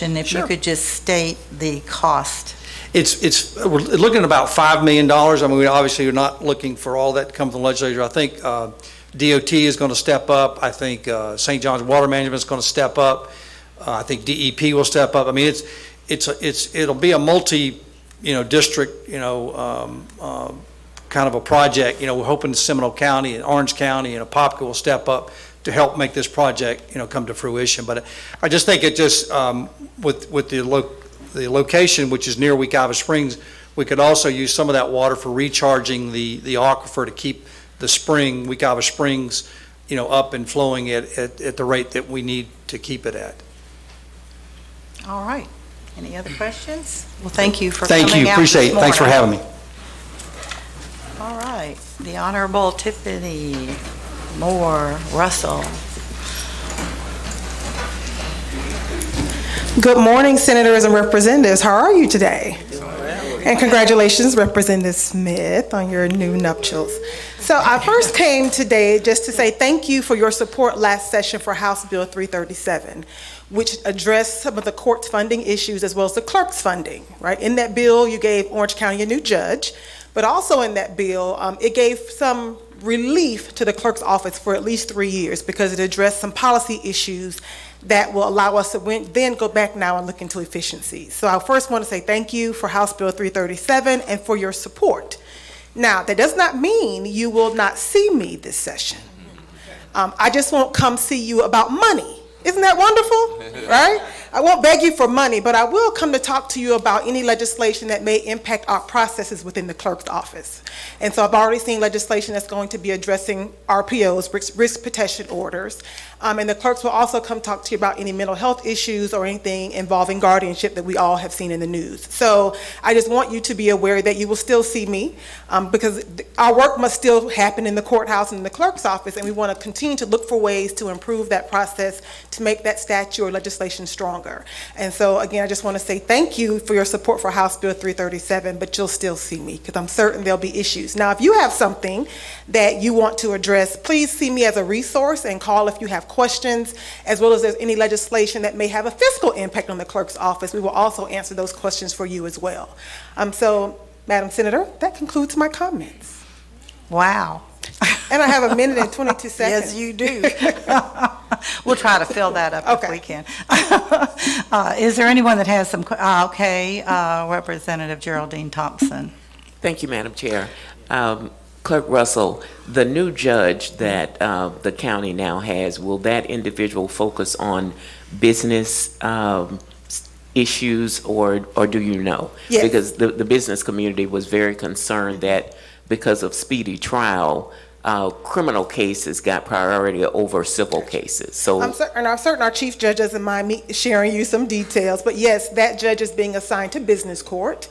if you could just state the cost. We're looking at about $5 million. I mean, we obviously are not looking for all that to come from the legislature. I think DOT is going to step up. I think St. John's Water Management is going to step up. I think DEP will step up. I mean, it'll be a multi, district, kind of a project. We're hoping Seminole County and Orange County and Apopka will step up to help make this project, come to fruition. But I just think it just with the location, which is near Wekiva Springs, we could also use some of that water for recharging the aquifer to keep the spring, Wekiva Springs, up and flowing at the rate that we need to keep it at. All right. Any other questions? Well, thank you for coming out. Thank you. Appreciate it. Thanks for having me. All right. The Honorable Tiffany Moore Russell. Good morning, Senators and Representatives. How are you today? And congratulations, Representative Smith, on your new nuptials. So I first came today just to say thank you for your support last session for House Bill 337, which addressed some of the court's funding issues as well as the clerk's funding, right? In that bill, you gave Orange County a new judge, but also in that bill, it gave some relief to the clerk's office for at least 3 years because it addressed some policy issues that will allow us to then go back now and look into efficiency. So I first want to say thank you for House Bill 337 and for your support. Now, that does not mean you will not see me this session. I just won't come see you about money. Isn't that wonderful, right? I won't beg you for money, but I will come to talk to you about any legislation that may impact our processes within the clerk's office. And so I've already seen legislation that's going to be addressing RPOs, risk protection orders. And the clerks will also come talk to you about any mental health issues or anything involving guardianship that we all have seen in the news. So I just want you to be aware that you will still see me because our work must still happen in the courthouse and in the clerk's office, and we want to continue to look for ways to improve that process to make that statute or legislation stronger. And so again, I just want to say thank you for your support for House Bill 337, but you'll still see me because I'm certain there'll be issues. Now, if you have something that you want to address, please see me as a resource and call if you have questions, as well as there's any legislation that may have a fiscal impact on the clerk's office. We will also answer those questions for you as well. So, Madam Senator, that concludes my comments. Wow. And I have a minute and 22 seconds. Yes, you do. We'll try to fill that up if we can. Is there anyone that has some, Representative Geraldine Thompson. Thank you, Madam Chair. Clerk Russell, the new judge that the county now has, will that individual focus on business issues or do you know? Yes. Because the business community was very concerned that because of speedy trial, criminal cases got priority over civil cases. So I'm certain our chief judge doesn't mind me sharing you some details, but yes, that judge is being assigned to business court.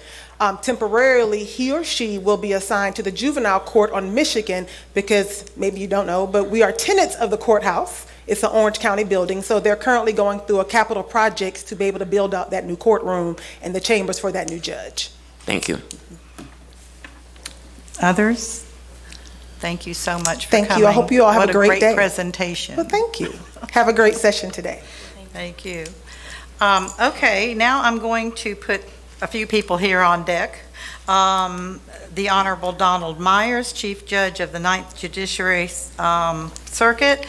Temporarily, he or she will be assigned to the juvenile court on Michigan because maybe you don't know, but we are tenants of the courthouse. It's an Orange County building, so they're currently going through a capital projects to be able to build out that new courtroom and the chambers for that new judge. Thank you. Others? Thank you so much for coming. Thank you. I hope you all have a great day. What a great presentation. Well, thank you. Have a great session today. Thank you. Okay, now I'm going to put a few people here on deck. The Honorable Donald Myers, Chief Judge of the Ninth Judiciary Circuit.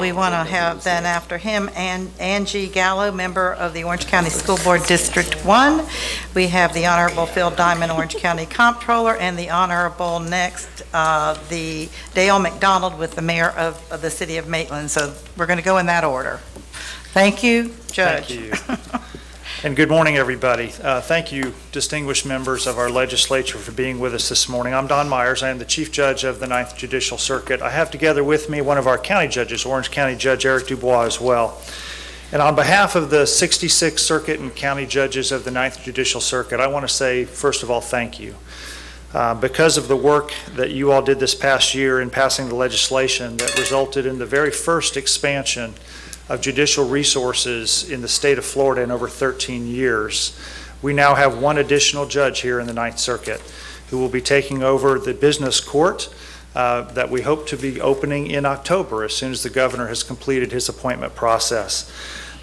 We want to have then after him Angie Gallo, member of the Orange County School Board District 1. We have the Honorable Phil Diamond, Orange County Comptroller, and the Honorable next, the Dale McDonald with the Mayor of the City of Maitland. So we're going to go in that order. Thank you, Judge. Thank you. And good morning, everybody. Thank you, distinguished members of our legislature, for being with us this morning. I'm Don Myers. I am the Chief Judge of the Ninth Judicial Circuit. I have together with me one of our county judges, Orange County Judge Eric Dubois, as well. And on behalf of the 66 circuit and county judges of the Ninth Judicial Circuit, I want to say, first of all, thank you. Because of the work that you all did this past year in passing the legislation that resulted in the very first expansion of judicial resources in the state of Florida in over 13 years. We now have one additional judge here in the Ninth Circuit who will be taking over the business court that we hope to be opening in October as soon as the governor has completed his appointment process.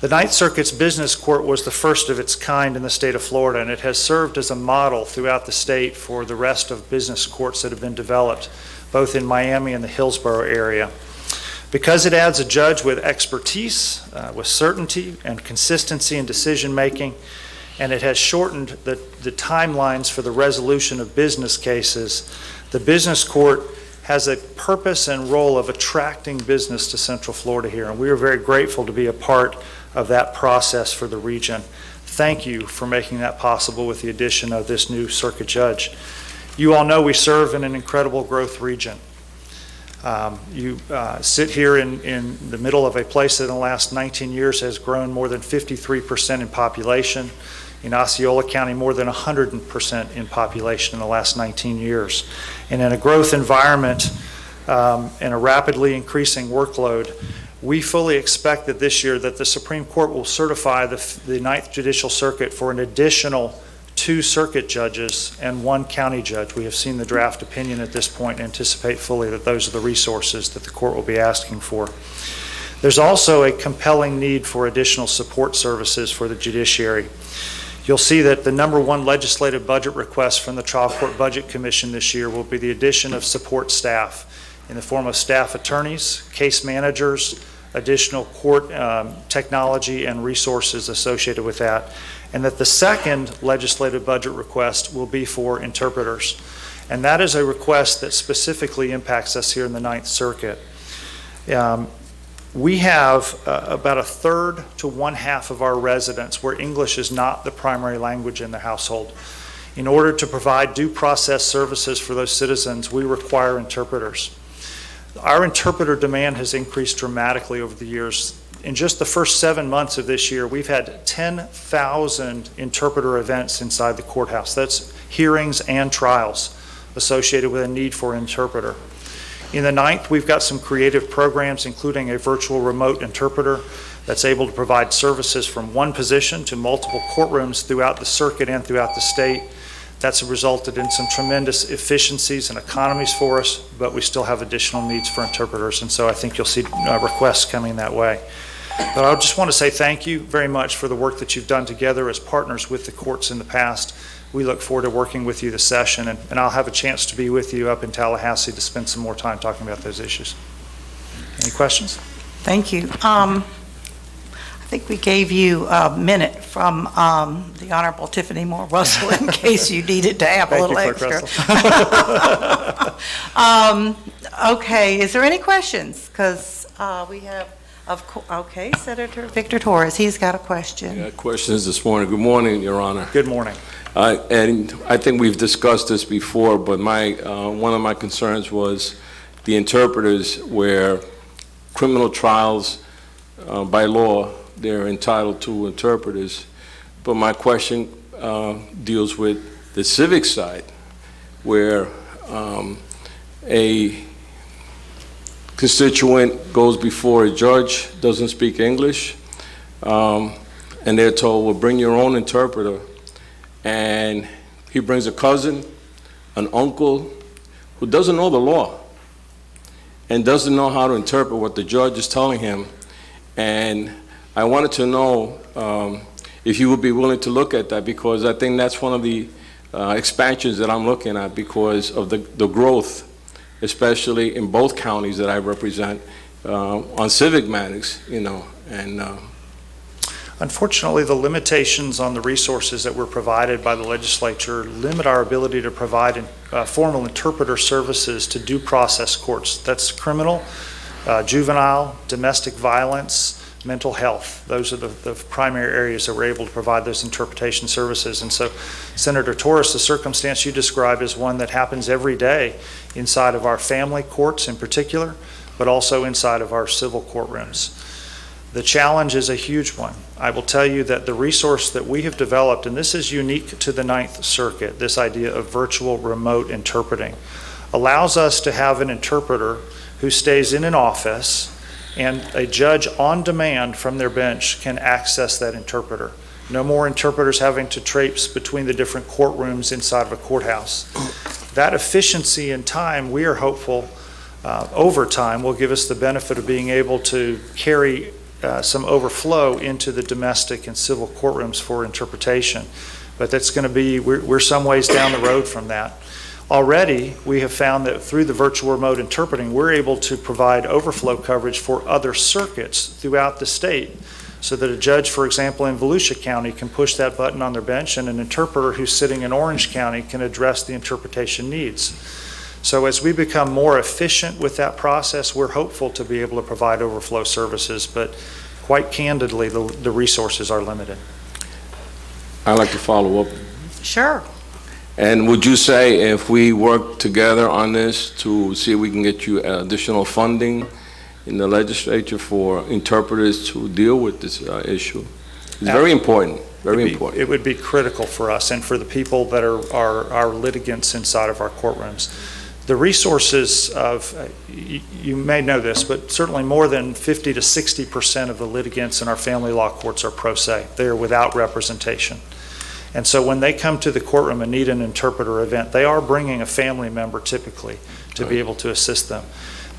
The Ninth Circuit's Business Court was the first of its kind in the state of Florida, and it has served as a model throughout the state for the rest of business courts that have been developed, both in Miami and the Hillsborough area. Because it adds a judge with expertise, with certainty and consistency in decision-making, and it has shortened the timelines for the resolution of business cases, the business court has a purpose and role of attracting business to Central Florida here, and we are very grateful to be a part of that process for the region. Thank you for making that possible with the addition of this new circuit judge. You all know we serve in an incredible growth region. You sit here in the middle of a place that in the last 19 years has grown more than 53% in population. In Osceola County, more than 100% in population in the last 19 years. And in a growth environment and a rapidly increasing workload, we fully expect that this year that the Supreme Court will certify the Ninth Judicial Circuit for an additional 2 circuit judges and 1 county judge. We have seen the draft opinion at this point and anticipate fully that those are the resources that the court will be asking for. There's also a compelling need for additional support services for the judiciary. You'll see that the #1 legislative budget request from the Trial Court Budget Commission this year will be the addition of support staff in the form of staff attorneys, case managers, additional court technology and resources associated with that, and that the second legislative budget request will be for interpreters. And that is a request that specifically impacts us here in the Ninth Circuit. We have about 1/3 to 1/2 of our residents where English is not the primary language in the household. In order to provide due process services for those citizens, we require interpreters. Our interpreter demand has increased dramatically over the years. In just the first 7 months of this year, we've had 10,000 interpreter events inside the courthouse. That's hearings and trials associated with a need for an interpreter. In the Ninth, we've got some creative programs, including a virtual remote interpreter that's able to provide services from one position to multiple courtrooms throughout the circuit and throughout the state. That's resulted in some tremendous efficiencies and economies for us, but we still have additional needs for interpreters, and so I think you'll see requests coming that way. But I just want to say thank you very much for the work that you've done together as partners with the courts in the past. We look forward to working with you this session, and I'll have a chance to be with you up in Tallahassee to spend some more time talking about those issues. Any questions? Thank you. I think we gave you a minute from the Honorable Tiffany Moore Russell in case you needed to have a little extra. Okay, is there any questions? Because we have, okay, Senator Victor Torres, he's got a question. Yeah, questions this morning. Good morning, Your Honor. Good morning. And I think we've discussed this before, but one of my concerns was the interpreters where criminal trials by law, they're entitled to interpreters. But my question deals with the civic side, where a constituent goes before a judge, doesn't speak English, and they're told, well, bring your own interpreter. And he brings a cousin, an uncle, who doesn't know the law and doesn't know how to interpret what the judge is telling him. And I wanted to know if you would be willing to look at that, because I think that's one of the expansions that I'm looking at because of the growth, especially in both counties that I represent, on civic matters, you know, and unfortunately, the limitations on the resources that were provided by the legislature limit our ability to provide formal interpreter services to due process courts. That's criminal, juvenile, domestic violence, mental health. Those are the primary areas that we're able to provide those interpretation services. And so, Senator Torres, the circumstance you describe is one that happens every day inside of our family courts in particular, but also inside of our civil courtrooms. The challenge is a huge one. I will tell you that the resource that we have developed, and this is unique to the Ninth Circuit, this idea of virtual remote interpreting, allows us to have an interpreter who stays in an office, and a judge on demand from their bench can access that interpreter. No more interpreters having to traipse between the different courtrooms inside of a courthouse. That efficiency in time, we are hopeful, over time, will give us the benefit of being able to carry some overflow into the domestic and civil courtrooms for interpretation. But that's going to be, we're some ways down the road from that. Already, we have found that through the virtual remote interpreting, we're able to provide overflow coverage for other circuits throughout the state, so that a judge, for example, in Volusia County can push that button on their bench, and an interpreter who's sitting in Orange County can address the interpretation needs. So as we become more efficient with that process, we're hopeful to be able to provide overflow services, but quite candidly, the resources are limited. I'd like to follow up. Sure. And would you say if we work together on this to see if we can get you additional funding in the legislature for interpreters to deal with this issue? It's very important, very important. It would be critical for us and for the people that are our litigants inside of our courtrooms. The resources of, you may know this, but certainly more than 50 to 60% of the litigants in our family law courts are pro se. They are without representation. And so when they come to the courtroom and need an interpreter event, they are bringing a family member typically to be able to assist them.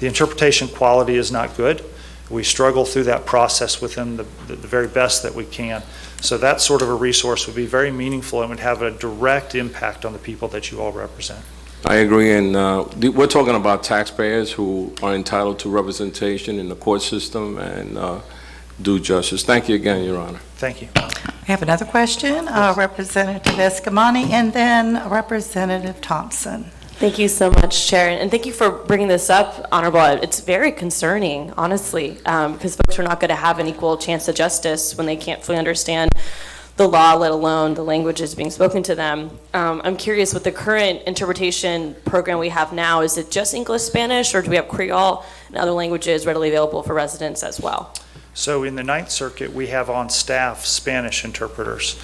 The interpretation quality is not good. We struggle through that process within the very best that we can. So that sort of a resource would be very meaningful and would have a direct impact on the people that you all represent. I agree, and we're talking about taxpayers who are entitled to representation in the court system and do justice. Thank you again, Your Honor. Thank you. We have another question, Representative Escamani, and then Representative Thompson. Thank you so much, Chair, and thank you for bringing this up, Honorable. It's very concerning, honestly, because folks are not going to have an equal chance of justice when they can't fully understand the law, let alone the languages being spoken to them. I'm curious, with the current interpretation program we have now, is it just English, Spanish, or do we have Creole and other languages readily available for residents as well? So in the Ninth Circuit, we have on staff Spanish interpreters,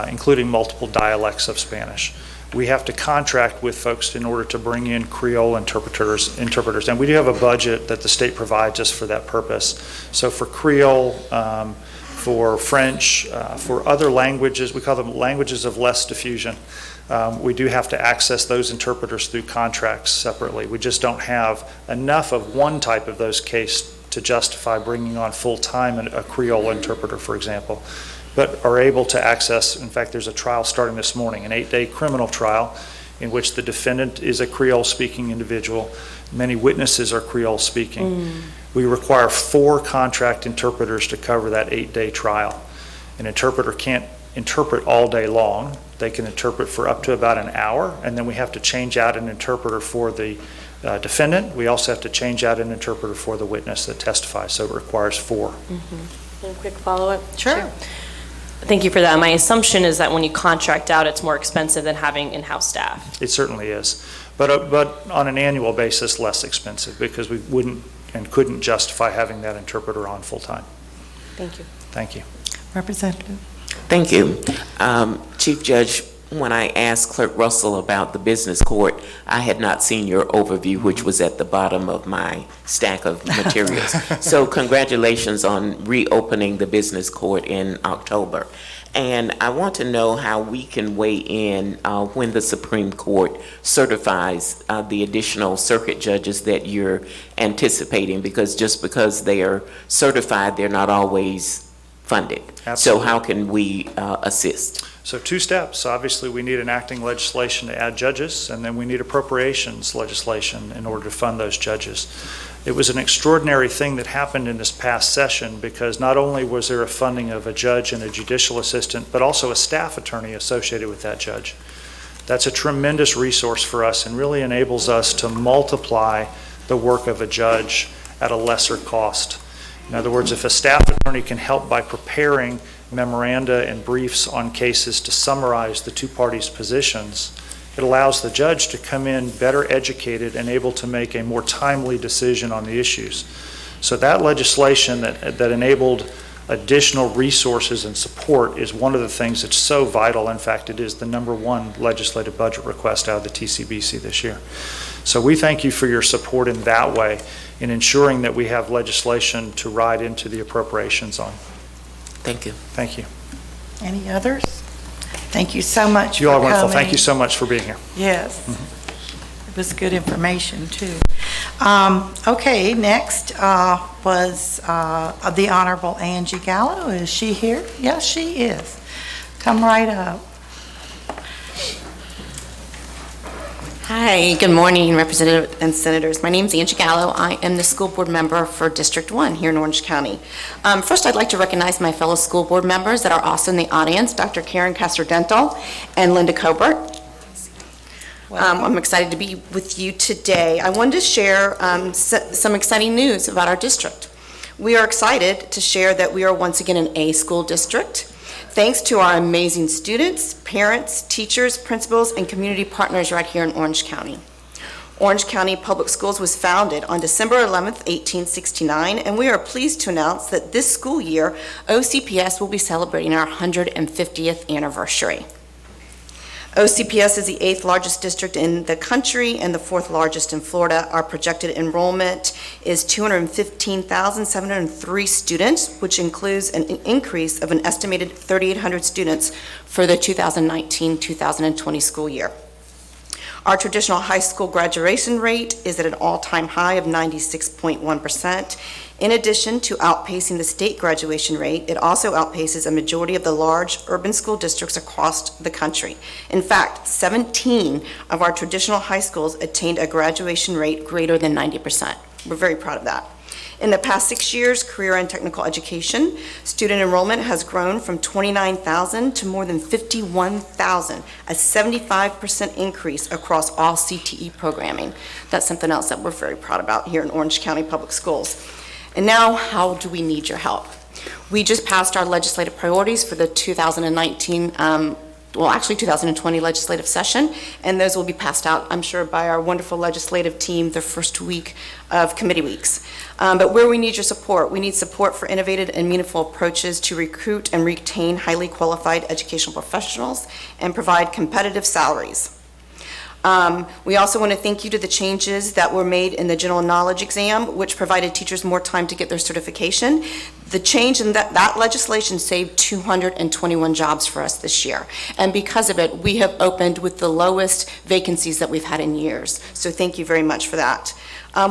including multiple dialects of Spanish. We have to contract with folks in order to bring in Creole interpreters, and we do have a budget that the state provides us for that purpose. So for Creole, for French, for other languages, we call them languages of less diffusion, we do have to access those interpreters through contracts separately. We just don't have enough of one type of those cases to justify bringing on full-time a Creole interpreter, for example, but are able to access, in fact, there's a trial starting this morning, an 8-day criminal trial in which the defendant is a Creole-speaking individual. Many witnesses are Creole-speaking. We require 4 contract interpreters to cover that 8-day trial. An interpreter can't interpret all day long. They can interpret for up to about an hour, and then we have to change out an interpreter for the defendant. We also have to change out an interpreter for the witness that testifies, so it requires 4. And a quick follow-up? Sure. Thank you for that. My assumption is that when you contract out, it's more expensive than having in-house staff. It certainly is, but on an annual basis, less expensive, because we wouldn't and couldn't justify having that interpreter on full-time. Thank you. Thank you. Representative. Thank you. Chief Judge, when I asked Clerk Russell about the business court, I had not seen your overview, which was at the bottom of my stack of materials. So congratulations on reopening the business court in October. And I want to know how we can weigh in when the Supreme Court certifies the additional circuit judges that you're anticipating, because just because they are certified, they're not always funded. Absolutely. So how can we assist? So 2 steps. Obviously, we need enacting legislation to add judges, and then we need appropriations legislation in order to fund those judges. It was an extraordinary thing that happened in this past session, because not only was there a funding of a judge and a judicial assistant, but also a staff attorney associated with that judge. That's a tremendous resource for us and really enables us to multiply the work of a judge at a lesser cost. In other words, if a staff attorney can help by preparing memoranda and briefs on cases to summarize the 2 parties' positions, it allows the judge to come in better educated and able to make a more timely decision on the issues. So that legislation that enabled additional resources and support is one of the things that's so vital. In fact, it is the #1 legislative budget request out of the TCBC this year. So we thank you for your support in that way, in ensuring that we have legislation to ride into the appropriations on. Thank you. Thank you. Any others? Thank you so much You all are for wonderful. coming. Thank you so much for being here. Yes. It was good information, too. Okay, next was the Honorable Angie Gallo. Is she here? Yes, she is. Come right up. Hi, good morning, Representative and Senators. My name is Angie Gallo. I am the school board member for District 1 here in Orange County. First, I'd like to recognize my fellow school board members that are also in the audience, Dr. Karen Castor-Dental and Linda Cobert. I'm excited to be with you today. I wanted to share some exciting news about our district. We are excited to share that we are once again an A school district. Thanks to our amazing students, parents, teachers, principals, and community partners right here in Orange County. Orange County Public Schools was founded on December 11th, 1869, and we are pleased to announce that this school year, OCPS will be celebrating our 150th anniversary. OCPS is the 8th largest district in the country and the 4th largest in Florida. Our projected enrollment is 215,703 students, which includes an increase of an estimated 3,800 students for the 2019-2020 school year. Our traditional high school graduation rate is at an all-time high of 96.1%. In addition to outpacing the state graduation rate, it also outpaces a majority of the large urban school districts across the country. In fact, 17 of our traditional high schools attained a graduation rate greater than 90%. We're very proud of that. In the past 6 years, career and technical education, student enrollment has grown from 29,000 to more than 51,000, a 75% increase across all CTE programming. That's something else that we're very proud about here in Orange County Public Schools. And now, how do we need your help? We just passed our legislative priorities for the 2020 legislative session, and those will be passed out, I'm sure, by our wonderful legislative team the first week of committee weeks. But where we need your support, we need support for innovative and meaningful approaches to recruit and retain highly qualified educational professionals and provide competitive salaries. We also want to thank you to the changes that were made in the general knowledge exam, which provided teachers more time to get their certification. The change in that legislation saved 221 jobs for us this year. And because of it, we have opened with the lowest vacancies that we've had in years. So thank you very much for that.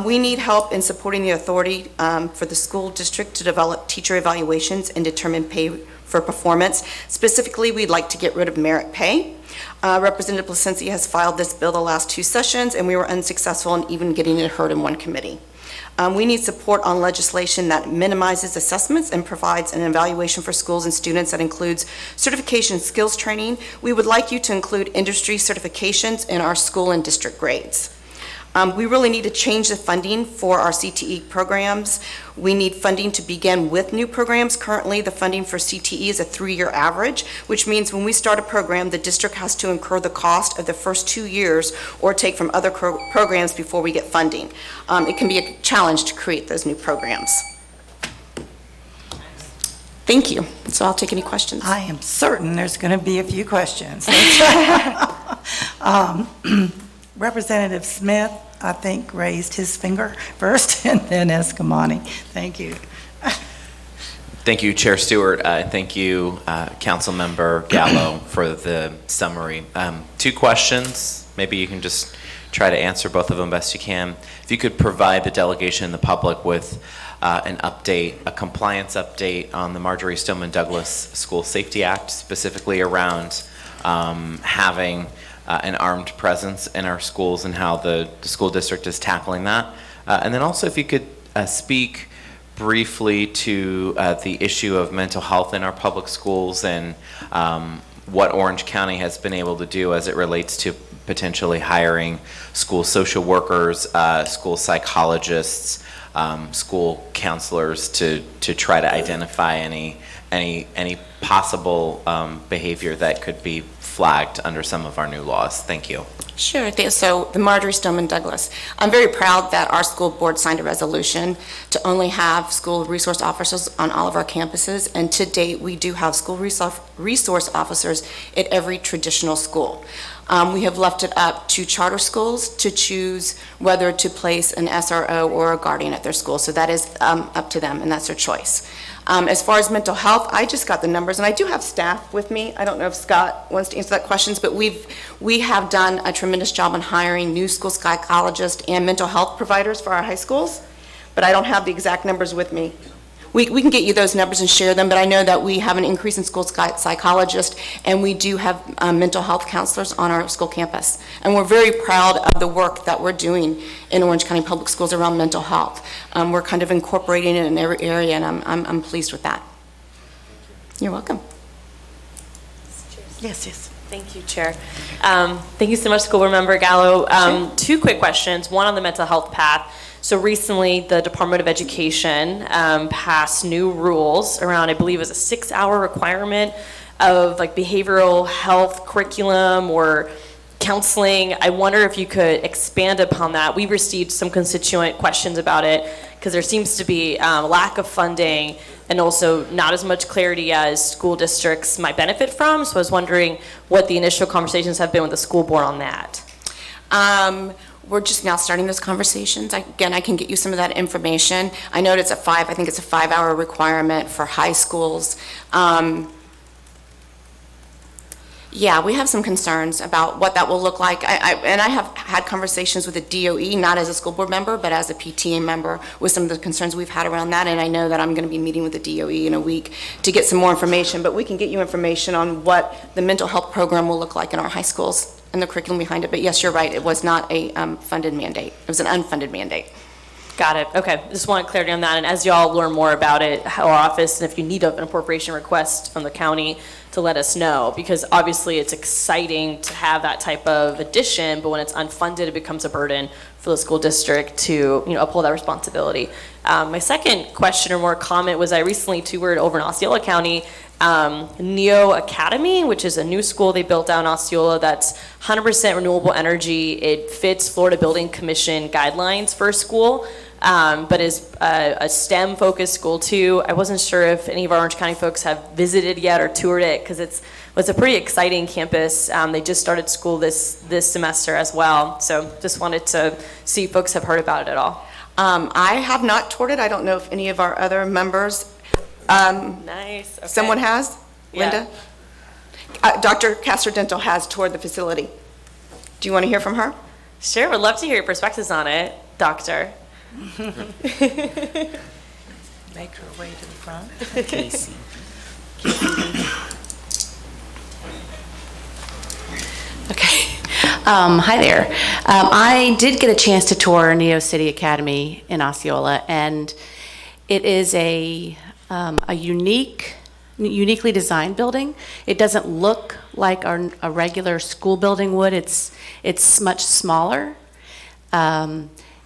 We need help in supporting the authority for the school district to develop teacher evaluations and determine pay for performance. Specifically, we'd like to get rid of merit pay. Representative Placencia has filed this bill the last 2 sessions, and we were unsuccessful in even getting it heard in one committee. We need support on legislation that minimizes assessments and provides an evaluation for schools and students that includes certification skills training. We would like you to include industry certifications in our school and district grades. We really need to change the funding for our CTE programs. We need funding to begin with new programs. Currently, the funding for CTE is a 3-year average, which means when we start a program, the district has to incur the cost of the first 2 years or take from other programs before we get funding. It can be a challenge to create those new programs. Thank you. So I'll take any questions. I am certain there's going to be a few questions. Representative Smith, I think, raised his finger first, and then Escamani. Thank you. Thank you, Chair Stewart. Thank you, Councilmember Gallo, for the summary. 2 questions. Maybe you can just try to answer both of them best you can. If you could provide the delegation and the public with an update, a compliance update on the Marjorie Stoneman Douglas School Safety Act, specifically around having an armed presence in our schools and how the school district is tackling that. And then also if you could speak briefly to the issue of mental health in our public schools and what Orange County has been able to do as it relates to potentially hiring school social workers, school psychologists, school counselors to try to identify any possible behavior that could be flagged under some of our new laws. Thank you. Sure. So the Marjorie Stoneman Douglas. I'm very proud that our school board signed a resolution to only have school resource officers on all of our campuses, and to date we do have school resource officers at every traditional school. We have left it up to charter schools to choose whether to place an SRO or a guardian at their school, so that is up to them, and that's their choice. As far as mental health, I just got the numbers, and I do have staff with me. I don't know if Scott wants to answer that question, but we have done a tremendous job on hiring new school psychologists and mental health providers for our high schools, but I don't have the exact numbers with me. We can get you those numbers and share them, but I know that we have an increase in school psychologists, and we do have mental health counselors on our school campus. And we're very proud of the work that we're doing in Orange County Public Schools around mental health. We're kind of incorporating it in every area, and I'm pleased with that. You're welcome. Yes, yes. Thank you, Chair. Thank you so much, School Board Member Gallo. Two quick questions, one on the mental health path. So recently, the Department of Education passed new rules around, I believe it was a 6-hour requirement of like behavioral health curriculum or counseling. I wonder if you could expand upon that. We've received some constituent questions about it because there seems to be a lack of funding and also not as much clarity as school districts might benefit from. So I was wondering what the initial conversations have been with the school board on that. We're just now starting those conversations. Again, I can get you some of that information. I know it's I think it's a 5-hour requirement for high schools. Yeah, we have some concerns about what that will look like. And I have had conversations with the DOE, not as a school board member, but as a PTA member, with some of the concerns we've had around that. And I know that I'm going to be meeting with the DOE in a week to get some more information. But we can get you information on what the mental health program will look like in our high schools and the curriculum behind it. But yes, you're right. It was not a funded mandate. It was an unfunded mandate. Got it. Okay. Just wanted clarity on that. And as y'all learn more about it, our office, and if you need an appropriation request from the county, to let us know, because obviously it's exciting to have that type of addition, but when it's unfunded, it becomes a burden for the school district to uphold that responsibility. My second question or more comment was I recently toured over in Osceola County, Neo Academy, which is a new school they built down in Osceola that's 100% renewable energy. It fits Florida Building Commission guidelines for a school. But is a STEM-focused school too. I wasn't sure if any of our Orange County folks have visited yet or toured it because it's a pretty exciting campus. They just started school this semester as well. So just wanted to see if folks have heard about it at all. I have not toured it. I don't know if any of our other members. Nice. Okay. Someone has? Yeah. Linda? Dr. Castro-Dental has toured the facility. Do you want to hear from her? Sure. Would love to hear your perspectives on it, Doctor. Make her way to the front. Casey. Okay. Hi there. I did get a chance to tour Neo City Academy in Osceola, and it is a uniquely designed building. It doesn't look like a regular school building would. It's much smaller.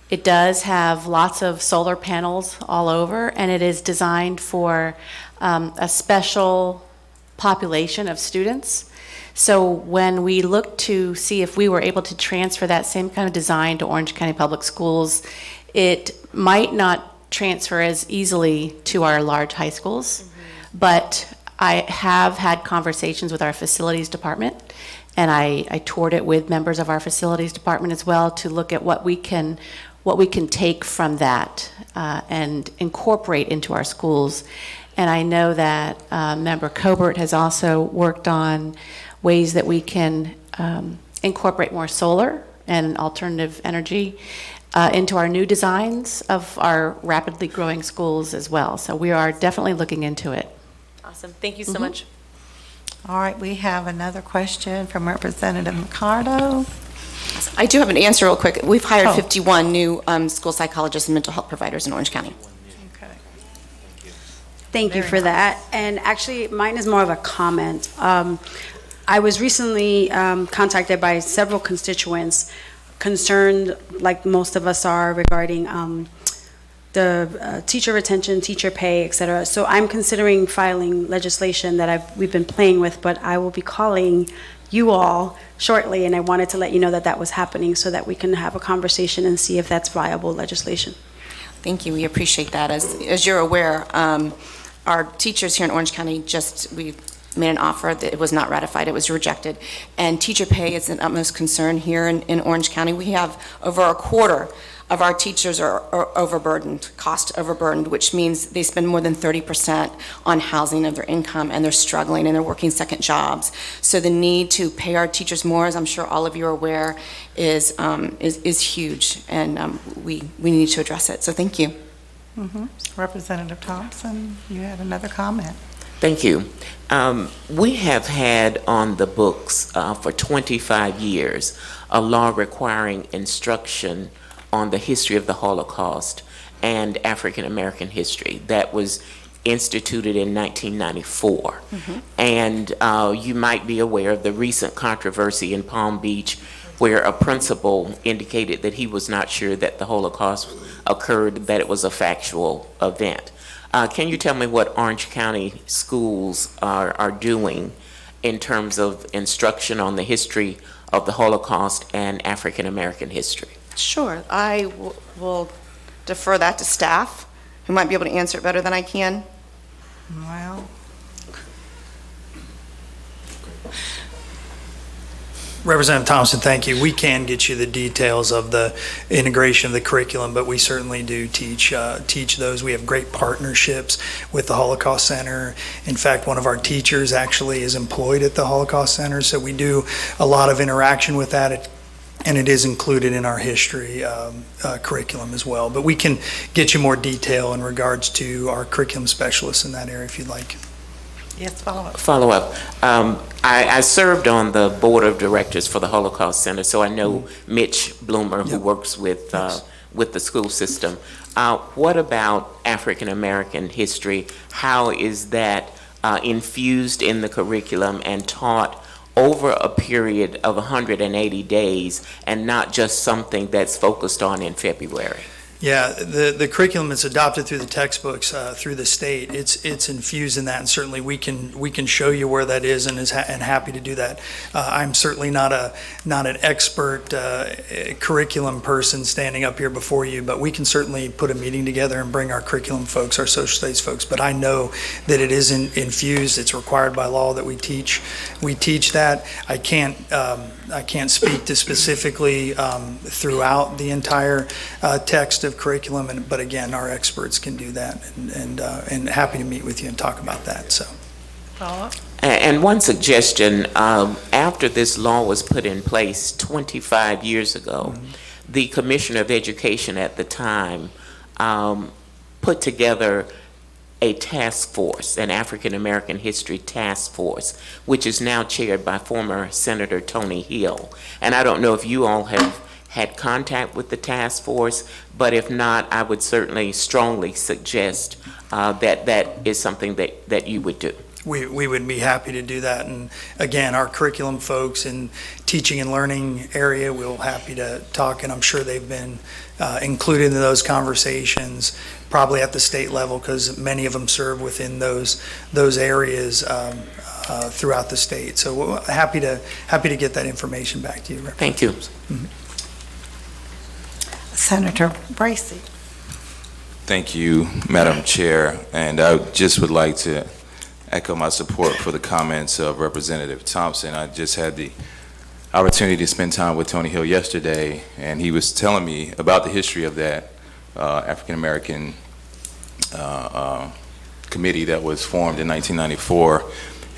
It does have lots of solar panels all over, and it is designed for a special population of students. So when we looked to see if we were able to transfer that same kind of design to Orange County Public Schools, it might not transfer as easily to our large high schools, but I have had conversations with our facilities department, and I toured it with members of our facilities department as well to look at what we can take from that and incorporate into our schools. And I know that Member Cobert has also worked on ways that we can incorporate more solar and alternative energy into our new designs of our rapidly growing schools as well. So we are definitely looking into it. Awesome. Thank you so much. All right, we have another question from Representative Mercado. I do have an answer real quick. We've hired 51 new school psychologists and mental health providers in Orange County. Okay. Thank you for that. And actually, mine is more of a comment. I was recently contacted by several constituents concerned, like most of us are, regarding the teacher retention, teacher pay, et cetera. So I'm considering filing legislation that we've been playing with, but I will be calling you all shortly, and I wanted to let you know that that was happening so that we can have a conversation and see if that's viable legislation. Thank you. We appreciate that. As you're aware, our teachers here in Orange County made an offer that it was not ratified, it was rejected. And teacher pay is an utmost concern here in Orange County. We have over a quarter of our teachers are overburdened, cost overburdened, which means they spend more than 30% on housing of their income, and they're struggling, and they're working second jobs. So the need to pay our teachers more, as I'm sure all of you are aware, is huge, and we need to address it. So thank you. Representative Thompson, you had another comment. Thank you. We have had on the books for 25 years a law requiring instruction on the history of the Holocaust and African American history that was instituted in 1994. And you might be aware of the recent controversy in Palm Beach where a principal indicated that he was not sure that the Holocaust occurred, that it was a factual event. Can you tell me what Orange County schools are doing in terms of instruction on the history of the Holocaust and African American history? Sure. I will defer that to staff, who might be able to answer it better than I can. Well, Representative Thompson, thank you. We can get you the details of the integration of the curriculum, but we certainly do teach those. We have great partnerships with the Holocaust Center. In fact, one of our teachers actually is employed at the Holocaust Center, so we do a lot of interaction with that, and it is included in our history curriculum as well. But we can get you more detail in regards to our curriculum specialists in that area if you'd like. yes, follow up. Follow up. I served on the board of directors for the Holocaust Center, so I know Mitch Bloomer, who works with the school system. What about African American history? How is that infused in the curriculum and taught over a period of 180 days and not just something that's focused on in February? Yeah, the curriculum is adopted through the textbooks through the state. It's infused in that, and certainly we can show you where that is, and happy to do that. I'm certainly not an expert curriculum person standing up here before you, but we can certainly put a meeting together and bring our curriculum folks, our social studies folks. But I know that it is infused. It's required by law that we teach. We teach that. I can't speak to specifically throughout the entire text of curriculum, but again, our experts can do that, and happy to meet with you and talk about that. So, Follow up. And one suggestion, after this law was put in place 25 years ago, the Commissioner of Education at the time put together a task force, an African American history task force, which is now chaired by former Senator Tony Hill. And I don't know if you all have had contact with the task force, but if not, I would certainly strongly suggest that is something that you would do. we would be happy to do that. And again, our curriculum folks in teaching and learning area, we're happy to talk, and I'm sure they've been included in those conversations, probably at the state level, because many of them serve within those areas throughout the state. So we're happy to get that information back to you. Thank you. Senator Bracy. Thank you, Madam Chair, and I just would like to echo my support for the comments of Representative Thompson. I just had the opportunity to spend time with Tony Hill yesterday, and he was telling me about the history of that African American committee that was formed in 1994,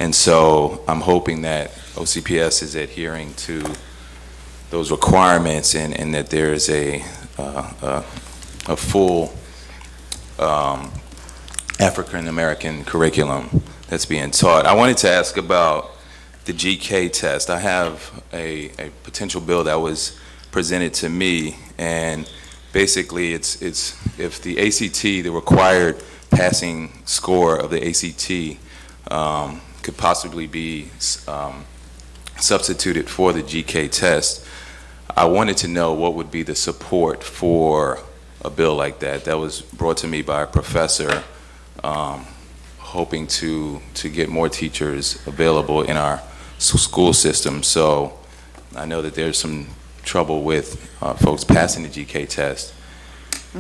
and so I'm hoping that OCPS is adhering to those requirements, and that there is a full African American curriculum that's being taught. I wanted to ask about the GK test. I have a potential bill that was presented to me, and basically it's if the ACT, the required passing score of the ACT could possibly be substituted for the GK test. I wanted to know what would be the support for a bill like that. That was brought to me by a professor hoping to get more teachers available in our school system. So I know that there's some trouble with folks passing the GK test.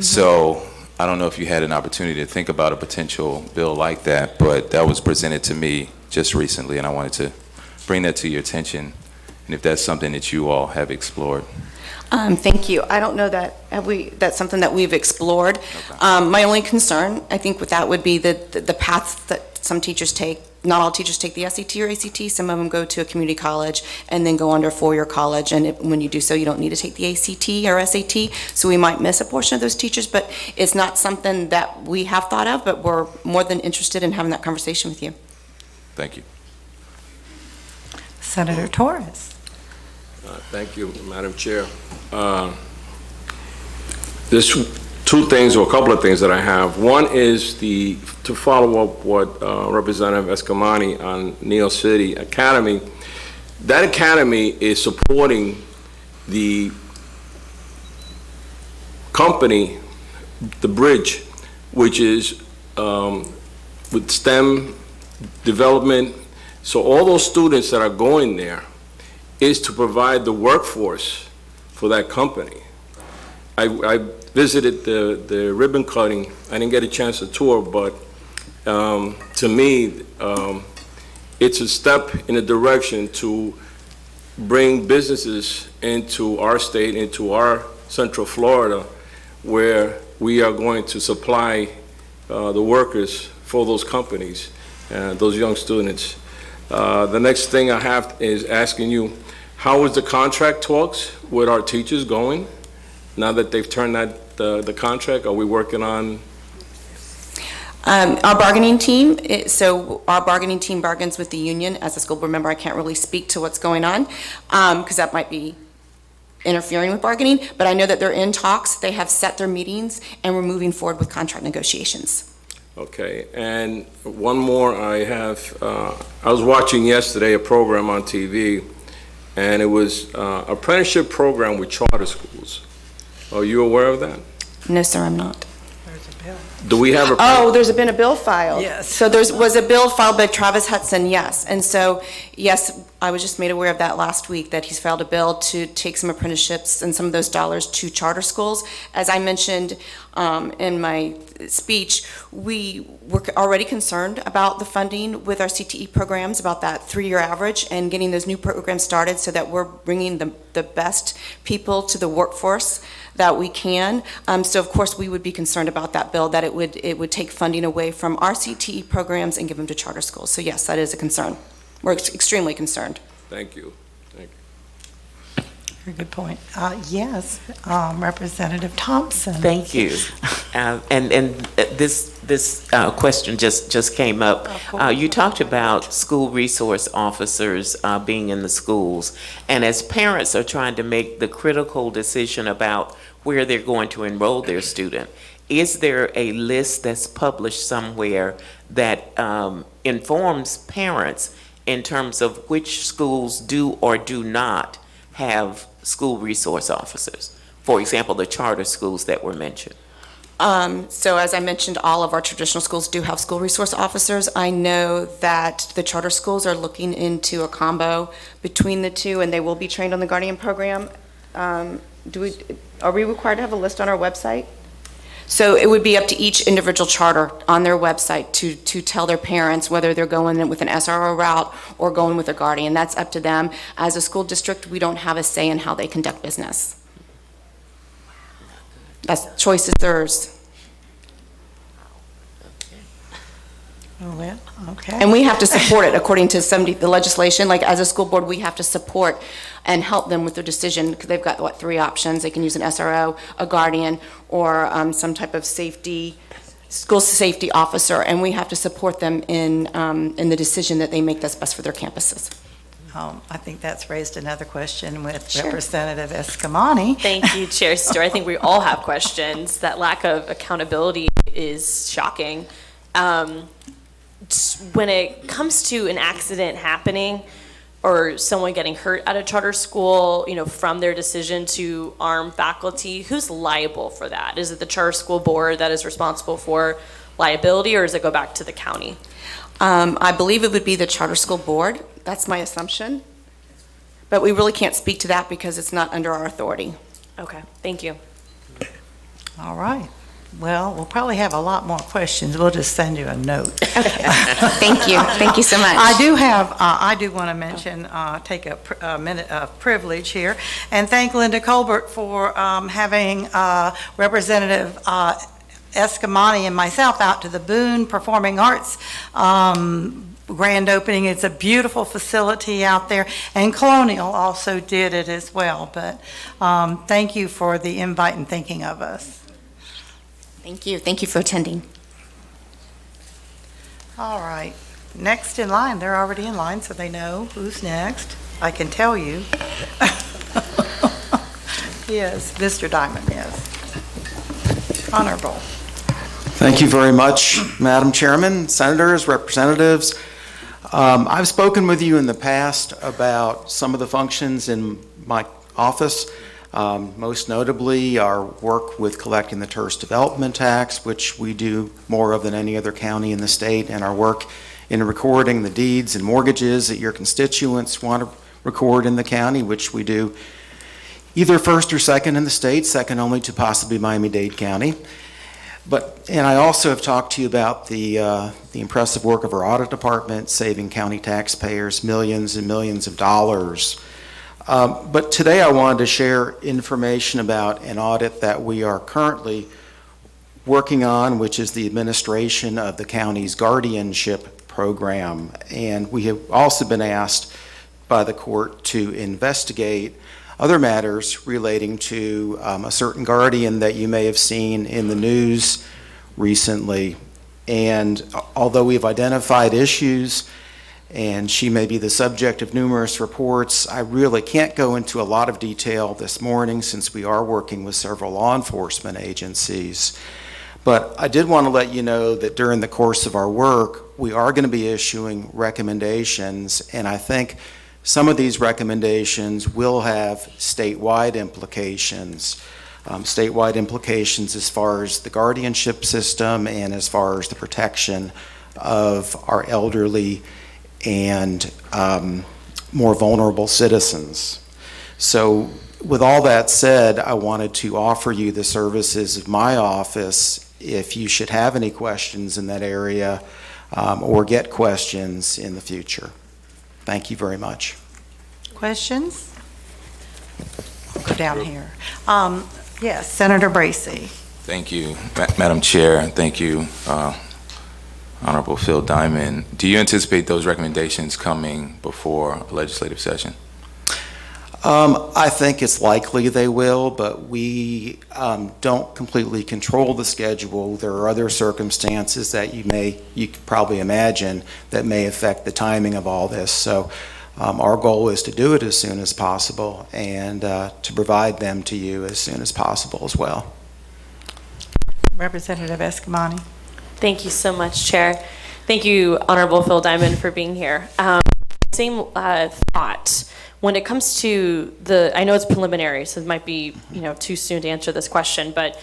So I don't know if you had an opportunity to think about a potential bill like that, but that was presented to me just recently, and I wanted to bring that to your attention, and if that's something that you all have explored. Thank you. I don't know that, that's something that we've explored. Okay. My only concern, I think with that would be the paths that some teachers take. Not all teachers take the SAT or ACT. Some of them go to a community college and then go under a four-year college, and when you do so, you don't need to take the ACT or SAT, so we might miss a portion of those teachers, but it's not something that we have thought of, but we're more than interested in having that conversation with you. Thank you. Senator Torres. Thank you, Madam Chair. There's two things, or a couple of things that I have. One is to follow up what Representative Escamani on Neal City Academy. That academy is supporting the company, the Bridge, which is with STEM development. So all those students that are going there is to provide the workforce for that company. I visited the ribbon cutting. I didn't get a chance to tour, but to me, it's a step in a direction to bring businesses into our state, into our Central Florida, where we are going to supply the workers for those companies, those young students. The next thing I have is asking you, how is the contract talks with our teachers going? Now that they've turned the contract, are we working on? Our bargaining team, our bargaining team bargains with the union. As a school board member, I can't really speak to what's going on, because that might be interfering with bargaining, but I know that they're in talks, they have set their meetings, and we're moving forward with contract negotiations. Okay, and one more I have, I was watching yesterday a program on TV, and it was apprenticeship program with charter schools. Are you aware of that? No, sir, I'm not. Do we have a? Oh, there's been a bill filed. Yes. So was a bill filed by Travis Hudson, yes. And so, yes, I was just made aware of that last week, that he's filed a bill to take some apprenticeships and some of those dollars to charter schools. As I mentioned in my speech, we were already concerned about the funding with our CTE programs, about that 3-year average, and getting those new programs started so that we're bringing the best people to the workforce that we can. So of course we would be concerned about that bill, that it would take funding away from our CTE programs and give them to charter schools. So yes, that is a concern. We're extremely concerned. Thank you. Very good point. Yes, Representative Thompson. Thank you. And this question just came up. You talked about school resource officers being in the schools, and as parents are trying to make the critical decision about where they're going to enroll their student, is there a list that's published somewhere that informs parents in terms of which schools do or do not have school resource officers? For example, the charter schools that were mentioned. So as I mentioned, all of our traditional schools do have school resource officers. I know that the charter schools are looking into a combo between the two, and they will be trained on the Guardian program. Are we required to have a list on our website? So it would be up to each individual charter on their website to tell their parents whether they're going with an SRO route or going with a Guardian. That's up to them. As a school district, we don't have a say in how they conduct business. That choice is theirs. Oh, well, okay. And we have to support it according to the legislation. Like as a school board, we have to support and help them with their decision, because they've got, 3 options. They can use an SRO, a Guardian, or some type of school safety officer, and we have to support them in the decision that they make that's best for their campuses. I think that's raised another question with Sure. Representative Escamani. Thank you, Chair Stewart. I think we all have questions. That lack of accountability is shocking. When it comes to an accident happening or someone getting hurt at a charter school, from their decision to arm faculty, who's liable for that? Is it the charter school board that is responsible for liability, or does it go back to the county? I believe it would be the charter school board. That's my assumption. But we really can't speak to that because it's not under our authority. Okay, thank you. All right. Well, we'll probably have a lot more questions. We'll just send you a note. Thank you. Thank you so much. I do want to mention, take a minute of privilege here, and thank Linda Colbert for having Representative Escamani and myself out to the Boone Performing Arts grand opening. It's a beautiful facility out there, and Colonial also did it as well. But thank you for the invite and thinking of us. Thank you. Thank you for attending. All right. Next in line, they're already in line, so they know who's next. I can tell you. Yes, Mr. Diamond, yes. Honorable. Thank you very much, Madam Chairman, Senators, Representatives. I've spoken with you in the past about some of the functions in my office. Most notably, our work with collecting the tourist development tax, which we do more of than any other county in the state, and our work in recording the deeds and mortgages that your constituents want to record in the county, which we do either first or second in the state, second only to possibly Miami-Dade County. And I also have talked to you about the impressive work of our audit department, saving county taxpayers millions and millions of dollars. But today I wanted to share information about an audit that we are currently working on, which is the administration of the county's guardianship program. And we have also been asked by the court to investigate other matters relating to a certain guardian that you may have seen in the news recently. And although we've identified issues, and she may be the subject of numerous reports, I really can't go into a lot of detail this morning since we are working with several law enforcement agencies. But I did want to let you know that during the course of our work, we are going to be issuing recommendations, and I think some of these recommendations will have statewide implications. Statewide implications as far as the guardianship system and as far as the protection of our elderly and more vulnerable citizens. So with all that said, I wanted to offer you the services of my office if you should have any questions in that area or get questions in the future. Thank you very much. Questions? I'll go down here. Yes, Senator Bracy. Thank you, Madam Chair. Thank you, Honorable Phil Diamond. Do you anticipate those recommendations coming before a legislative session? I think it's likely they will, but we don't completely control the schedule. There are other circumstances that you could probably imagine that may affect the timing of all this. So our goal is to do it as soon as possible and to provide them to you as soon as possible as well. Representative Escamani. Thank you so much, Chair. Thank you, Honorable Phil Diamond, for being here. Same thought. When it comes to I know it's preliminary, so it might be too soon to answer this question, but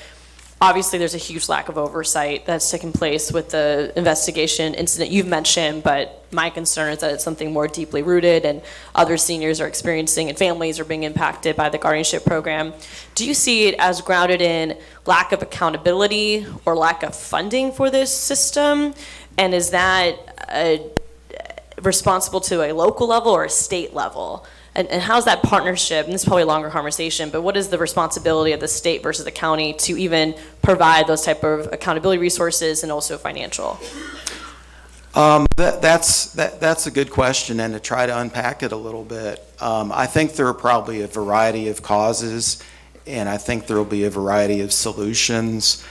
obviously there's a huge lack of oversight that's taken place with the investigation incident you've mentioned, but my concern is that it's something more deeply rooted and other seniors are experiencing and families are being impacted by the guardianship program. Do you see it as grounded in lack of accountability or lack of funding for this system? And is that responsible to a local level or a state level? And how's that partnership, and this is probably a longer conversation, but what is the responsibility of the state versus the county to even provide those type of accountability resources and also financial? That's a good question, and to try to unpack it a little bit, I think there are probably a variety of causes, and I think there will be a variety of solutions.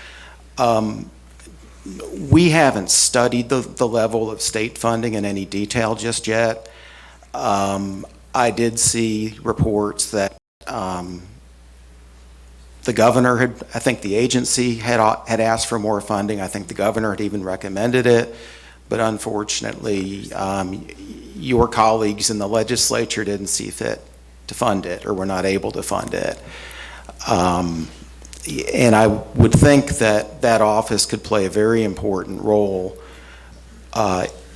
We haven't studied the level of state funding in any detail just yet. I did see reports that the governor I think the agency had asked for more funding. I think the governor had even recommended it, but unfortunately, your colleagues in the legislature didn't see fit to fund it or were not able to fund it. And I would think that office could play a very important role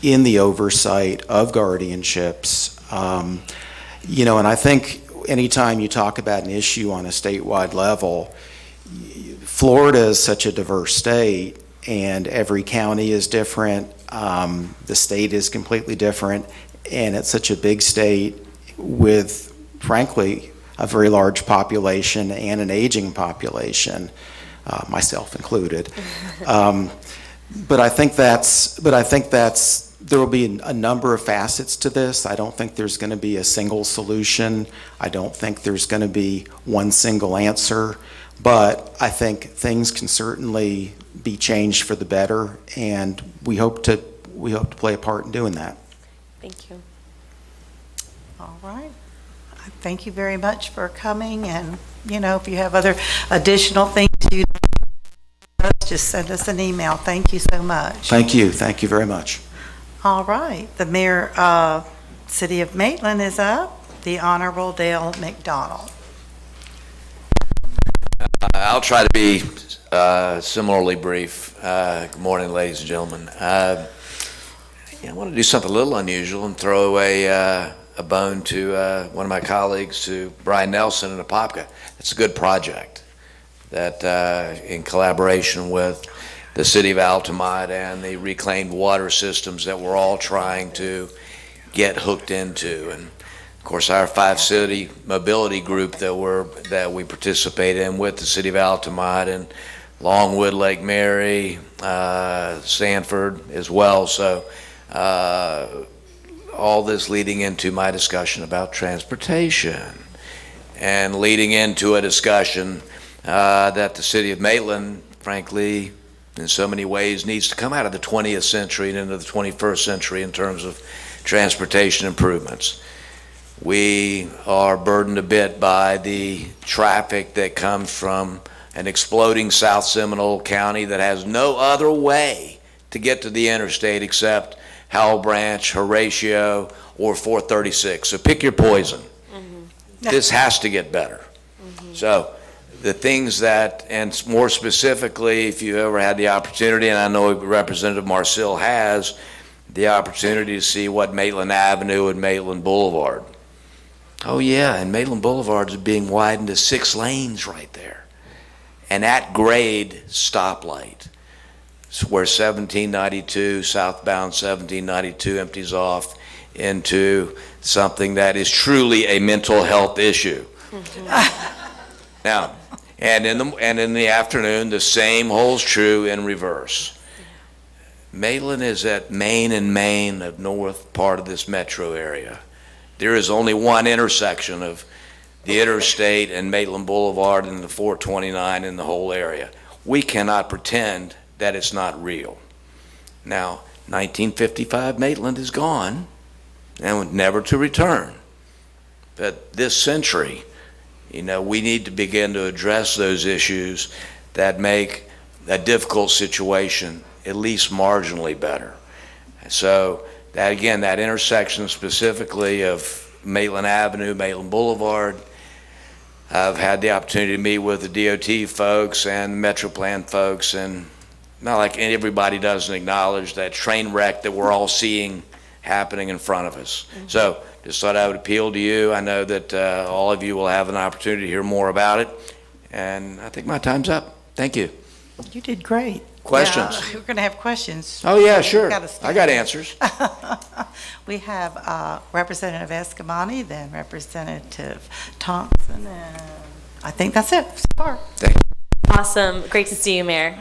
in the oversight of guardianships. And I think anytime you talk about an issue on a statewide level, Florida is such a diverse state, and every county is different. The state is completely different, and it's such a big state with, frankly, a very large population and an aging population, myself included. But I think there will be a number of facets to this. I don't think there's going to be a single solution. I don't think there's going to be one single answer. But I think things can certainly be changed for the better, and we hope to play a part in doing that. Thank you. All right. Thank you very much for coming, and, if you have other additional things you just send us an email. Thank you so much. Thank you. Thank you very much. All right. The Mayor, City of Maitland is up. The Honorable Dale McDonald. I'll try to be similarly brief. Good morning, ladies and gentlemen. I want to do something a little unusual and throw away a bone to one of my colleagues, to Brian Nelson in Apopka. It's a good project that, in collaboration with the City of Altamont and the reclaimed water systems that we're all trying to get hooked into. And of course, our 5-city mobility group that we participate in with the City of Altamont and Longwood, Lake Mary, Sanford as well. So all this leading into my discussion about transportation and leading into a discussion that the City of Maitland, frankly, in so many ways needs to come out of the 20th century and into the 21st century in terms of transportation improvements. We are burdened a bit by the traffic that comes from an exploding South Seminole County that has no other way to get to the interstate except Howell Branch, Horatio, or 436. So pick your poison. This has to get better. So the things that, and more specifically, if you ever had the opportunity, and I know Representative Marcil has, the opportunity to see what Maitland Avenue and Maitland Boulevard. Oh yeah, and Maitland Boulevard is being widened to 6 lanes right there. And at grade stoplight. It's where 1792, southbound 1792 empties off into something that is truly a mental health issue. Now, and in the afternoon, the same holds true in reverse. Maitland is at Main and Main of north part of this metro area. There is only one intersection of the interstate and Maitland Boulevard and the 429 in the whole area. We cannot pretend that it's not real. Now, 1955 Maitland is gone and never to return. But this century, we need to begin to address those issues that make a difficult situation at least marginally better. So that, again, that intersection specifically of Maitland Avenue, Maitland Boulevard, I've had the opportunity to meet with the DOT folks and Metroplan folks, and not like everybody doesn't acknowledge that train wreck that we're all seeing happening in front of us. So just thought I would appeal to you. I know that all of you will have an opportunity to hear more about it, and I think my time's up. Thank you. You did great. Questions? Yeah, we're going to have questions. Oh yeah, sure. I got answers. We have Representative Escamani, then Representative Thompson, and I think that's it so far. Thank you. Awesome. Great to see you, Mayor.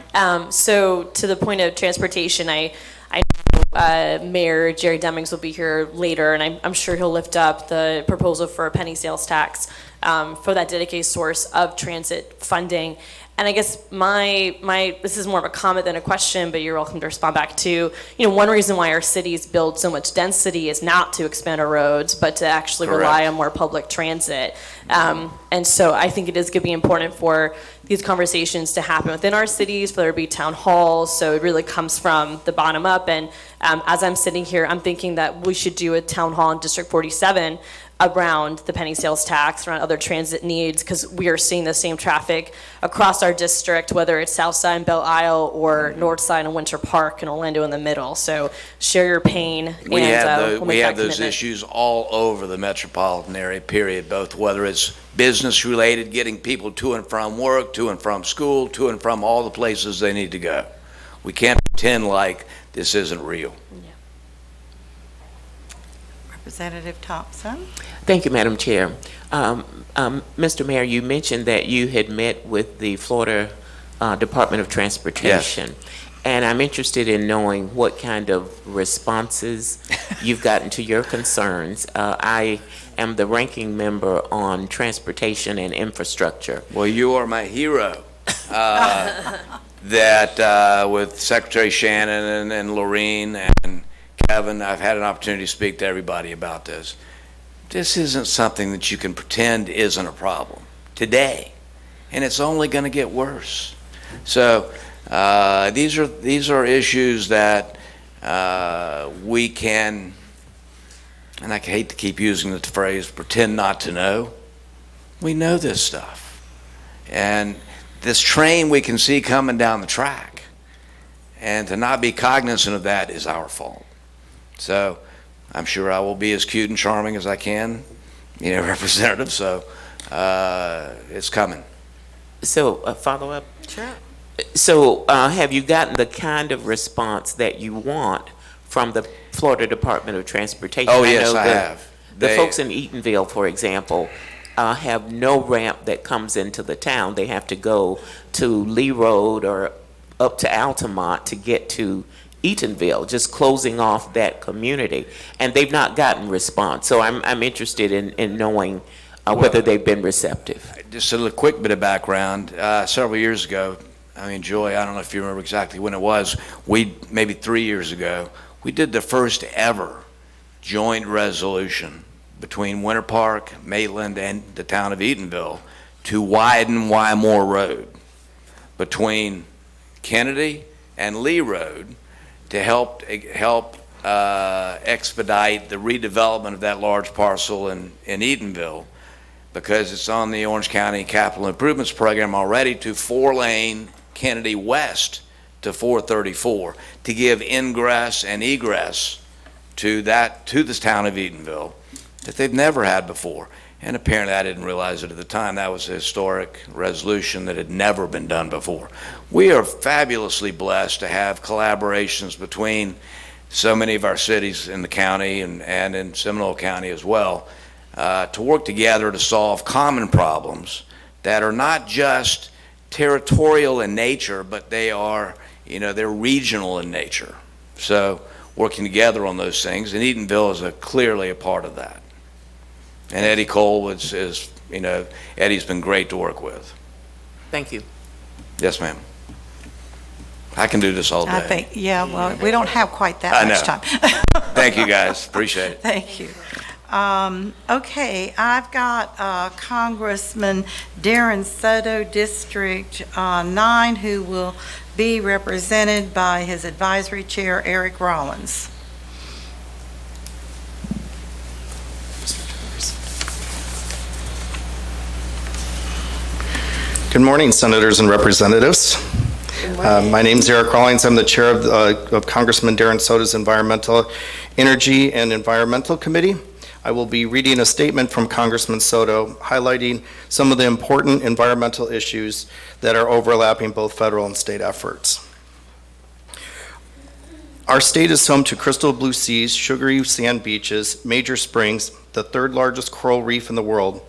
So to the point of transportation, I know Mayor Jerry Demings will be here later, and I'm sure he'll lift up the proposal for a penny sales tax for that dedicated source of transit funding. And I guess this is more of a comment than a question, but you're welcome to respond back to, one reason why our cities build so much density is not to expand our roads, but to actually rely on more public transit. And so I think it is going to be important for these conversations to happen within our cities, for there to be town halls, so it really comes from the bottom up. And as I'm sitting here, I'm thinking that we should do a town hall in District 47 around the penny sales tax, around other transit needs, because we are seeing the same traffic across our district, whether it's South Side and Belle Isle or North Side and Winter Park and Orlando in the middle. So share your pain. We and, have, we'll we make have that those commitment. issues all over the metropolitan area, period, both whether it's business-related, getting people to and from work, to and from school, to and from all the places they need to go. We can't pretend like this isn't real. Representative Thompson? Thank you, Madam Chair. Mr. Mayor, you mentioned that you had met with the Florida Department of Transportation. And I'm interested in knowing what kind of responses you've gotten to your concerns. I am the ranking member on transportation and infrastructure. Well, you are my hero. That with Secretary Shannon and Lorene and Kevin, I've had an opportunity to speak to everybody about this. This isn't something that you can pretend isn't a problem today, and it's only going to get worse. So these are issues that we can, and I hate to keep using the phrase, pretend not to know. We know this stuff, and this train we can see coming down the track, and to not be cognizant of that is our fault. So I'm sure I will be as cute and charming as I can, Representative, so it's coming. So, follow up? Sure. So, have you gotten the kind of response that you want from the Florida Department of Transportation? Oh, yes, I have. The folks in Eatonville, for example, have no ramp that comes into the town. They have to go to Lee Road or up to Altamont to get to Eatonville, just closing off that community, and they've not gotten response. So I'm interested in knowing whether they've been receptive. Just a little quick bit of background. Several years ago, Joy, I don't know if you remember exactly when it was, maybe 3 years ago, we did the first ever joint resolution between Winter Park, Maitland, and the town of Eatonville to widen Wymore Road between Kennedy and Lee Road to help expedite the redevelopment of that large parcel in Eatonville, because it's on the Orange County Capital Improvements Program already to 4-lane Kennedy West to 434 to give ingress and egress to this town of Eatonville that they've never had before. And apparently I didn't realize it at the time. That was a historic resolution that had never been done before. We are fabulously blessed to have collaborations between so many of our cities in the county and in Seminole County as well, to work together to solve common problems that are not just territorial in nature, but they are, they're regional in nature. So working together on those things, and Eatonville is clearly a part of that. And Eddie Cole is Eddie's been great to work with. Thank you. Yes, ma'am. I can do this all day. I think, we don't have quite that much time. Thank you, guys. Appreciate it. Thank you. Okay, I've got Congressman Darren Soto, District 9, who will be represented by his advisory chair, Eric Rollins. Good morning, Senators and Representatives. My name is Eric Rawlings. I'm the chair of Congressman Darren Soto's Environmental, Energy, and Environmental Committee. I will be reading a statement from Congressman Soto highlighting some of the important environmental issues that are overlapping both federal and state efforts. Our state is home to crystal blue seas, sugary sand beaches, major springs, the third largest coral reef in the world,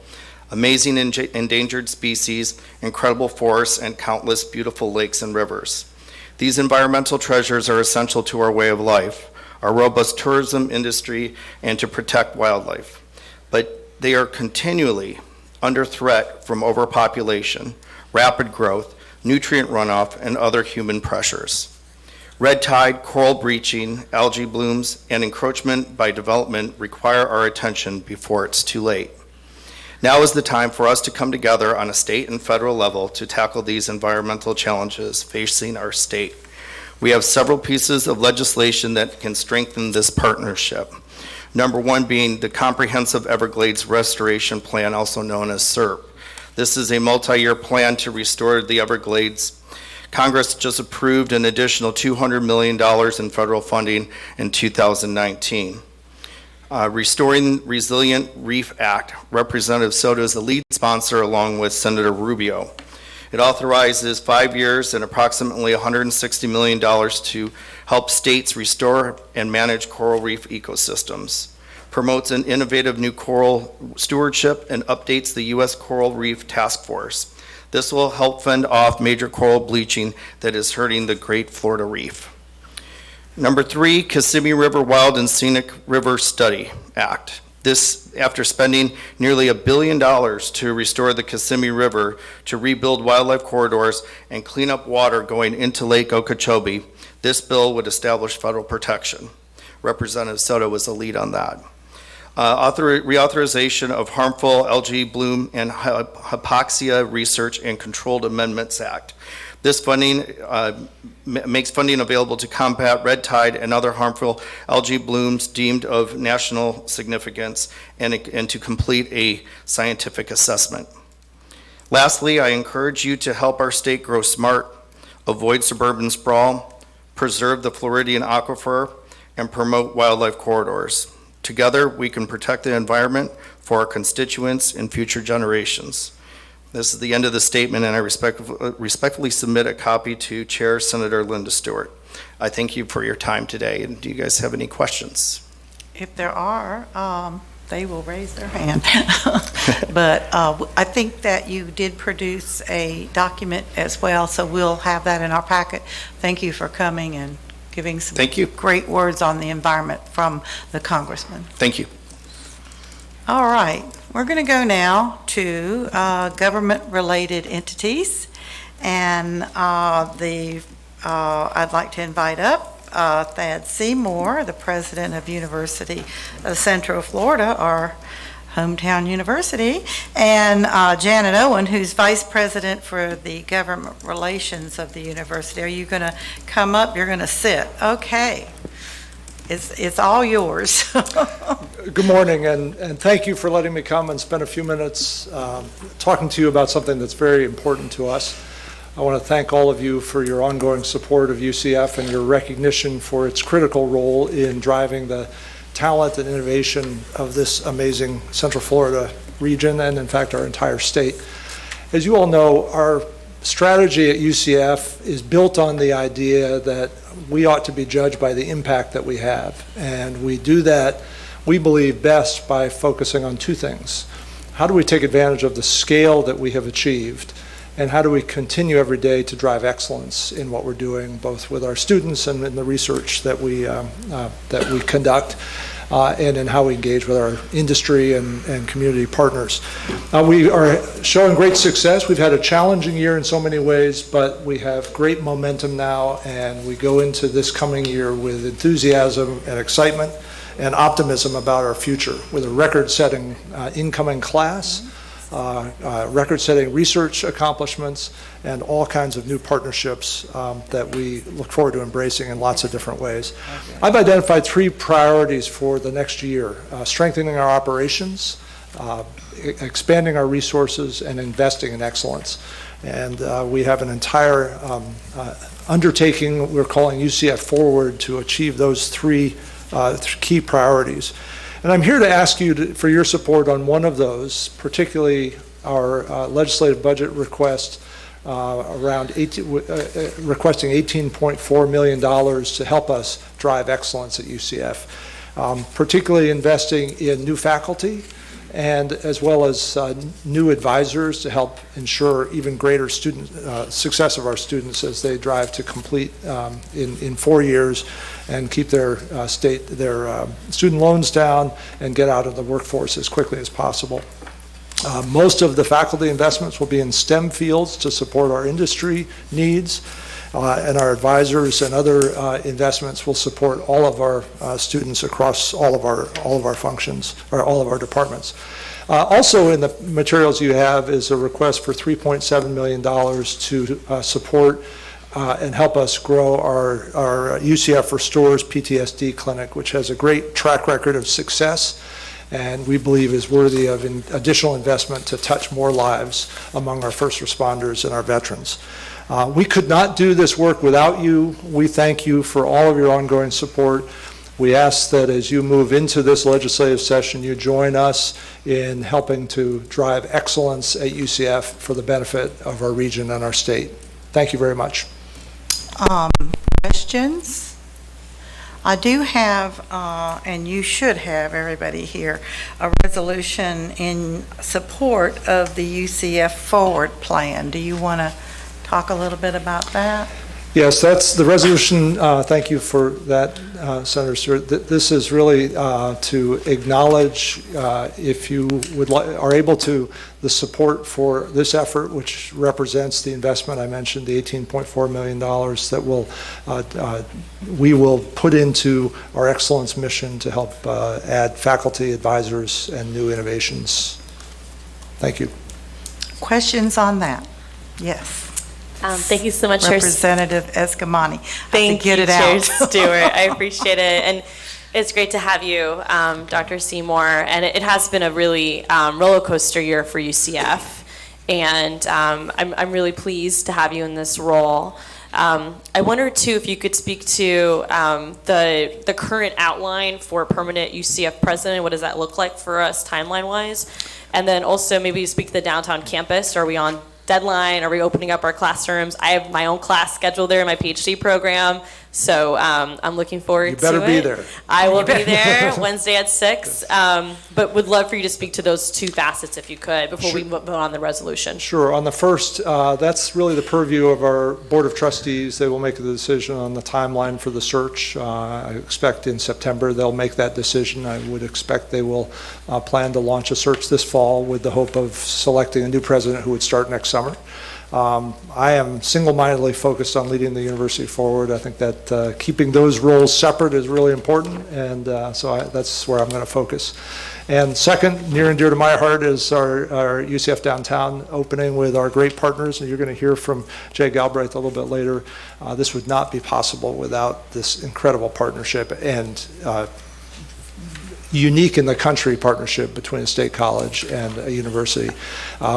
amazing endangered species, incredible forests, and countless beautiful lakes and rivers. These environmental treasures are essential to our way of life, our robust tourism industry, and to protect wildlife. But they are continually under threat from overpopulation, rapid growth, nutrient runoff, and other human pressures. Red tide, coral bleaching, algae blooms, and encroachment by development require our attention before it's too late. Now is the time for us to come together on a state and federal level to tackle these environmental challenges facing our state. We have several pieces of legislation that can strengthen this partnership. Number one being the Comprehensive Everglades Restoration Plan, also known as SERP. This is a multi-year plan to restore the Everglades. Congress just approved an additional $200 million in federal funding in 2019. Restoring Resilient Reef Act, Representative Soto is the lead sponsor along with Senator Rubio. It authorizes 5 years and approximately $160 million to help states restore and manage coral reef ecosystems, promotes an innovative new coral stewardship, and updates the U.S. Coral Reef Task Force. This will help fend off major coral bleaching that is hurting the Great Florida Reef. Number three, Kissimmee River Wild and Scenic River Study Act. This, after spending nearly $1 billion to restore the Kissimmee River, to rebuild wildlife corridors and clean up water going into Lake Okeechobee, this bill would establish federal protection. Representative Soto was the lead on that. Reauthorization of harmful algae bloom and hypoxia Research and Controlled Amendments Act. This funding makes funding available to combat red tide and other harmful algae blooms deemed of national significance and to complete a scientific assessment. Lastly, I encourage you to help our state grow smart, avoid suburban sprawl, preserve the Floridian aquifer, and promote wildlife corridors. Together, we can protect the environment for our constituents and future generations. This is the end of the statement, and I respectfully submit a copy to Chair Senator Linda Stewart. I thank you for your time today, and do you guys have any questions? If there are, they will raise their hand. But I think that you did produce a document as well, so we'll have that in our packet. Thank you for coming and giving some great words on the environment from the Congressman. Thank you. All right, we're going to go now to government-related entities, and I'd like to invite up Thad Seymour, the president of University of Central Florida, our hometown university, and Janet Owen, who's vice president for the government relations of the university. Are you going to come up? You're going to sit. Okay. It's all yours. Good morning, and thank you for letting me come and spend a few minutes talking to you about something that's very important to us. I want to thank all of you for your ongoing support of UCF and your recognition for its critical role in driving the talent and innovation of this amazing Central Florida region and, in fact, our entire state. As you all know, our strategy at UCF is built on the idea that we ought to be judged by the impact that we have. And we do that, we believe, best by focusing on two things. How do we take advantage of the scale that we have achieved? And how do we continue every day to drive excellence in what we're doing, both with our students and in the research that we conduct, and in how we engage with our industry and community partners. We are showing great success. We've had a challenging year in so many ways, but we have great momentum now, and we go into this coming year with enthusiasm and excitement and optimism about our future, with a record-setting incoming class, record-setting research accomplishments, and all kinds of new partnerships that we look forward to embracing in lots of different ways. I've identified three priorities for the next year: strengthening our operations, expanding our resources, and investing in excellence. And we have an entire undertaking we're calling UCF Forward to achieve those three key priorities. And I'm here to ask you for your support on one of those, particularly our legislative budget request requesting $18.4 million to help us drive excellence at UCF, particularly investing in new faculty and as well as new advisors to help ensure even greater student success of our students as they drive to complete in 4 years and keep their student loans down and get out of the workforce as quickly as possible. Most of the faculty investments will be in STEM fields to support our industry needs, and our advisors and other investments will support all of our students across all of our functions, or all of our departments. Also in the materials you have is a request for $3.7 million to support and help us grow our UCF Restores PTSD clinic, which has a great track record of success and we believe is worthy of additional investment to touch more lives among our first responders and our veterans. We could not do this work without you. We thank you for all of your ongoing support. We ask that as you move into this legislative session, you join us in helping to drive excellence at UCF for the benefit of our region and our state. Thank you very much. Questions? I do have, and you should have, everybody here, a resolution in support of the UCF Forward Plan. Do you want to talk a little bit about that? Yes, that's the resolution. Thank you for that, Senator Stewart. This is really to acknowledge, if you would are able to, the support for this effort, which represents the investment I mentioned, the $18.4 million that we will put into our excellence mission to help add faculty, advisors, and new innovations. Thank you. Questions on that? Yes. Thank you so much, Representative Escamani. Thank you, get it Chair out. Stewart. I appreciate it. And it's great to have you, Dr. Seymour. And it has been a really roller coaster year for UCF. And I'm really pleased to have you in this role. I wondered, too, if you could speak to the current outline for permanent UCF president. What does that look like for us timeline-wise? And then also maybe speak to the downtown campus. Are we on deadline? Are we opening up our classrooms? I have my own class scheduled there in my PhD program, so I'm looking forward to it. You better be there. I will be there Wednesday at 6, but would love for you to speak to those two facets if you could before we vote on the resolution. Sure. On the first, that's really the purview of our Board of Trustees. They will make the decision on the timeline for the search. I expect in September they'll make that decision. I would expect they will plan to launch a search this fall with the hope of selecting a new president who would start next summer. I am single-mindedly focused on leading the university forward. I think that keeping those roles separate is really important, and that's where I'm going to focus. And second, near and dear to my heart, is our UCF downtown opening with our great partners, and you're going to hear from Jay Galbraith a little bit later. This would not be possible without this incredible partnership and unique in the country partnership between a state college and a university.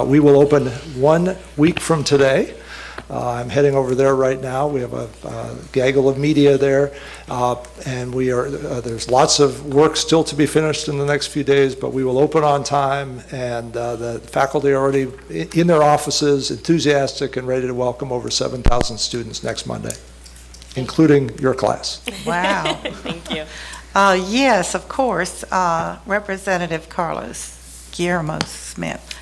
We will open 1 week from today. I'm heading over there right now. We have a gaggle of media there, and there's lots of work still to be finished in the next few days, but we will open on time, and the faculty are already in their offices, enthusiastic and ready to welcome over 7,000 students next Monday, including your class. Wow. Thank you. Yes, of course. Representative Carlos Guillermo Smith.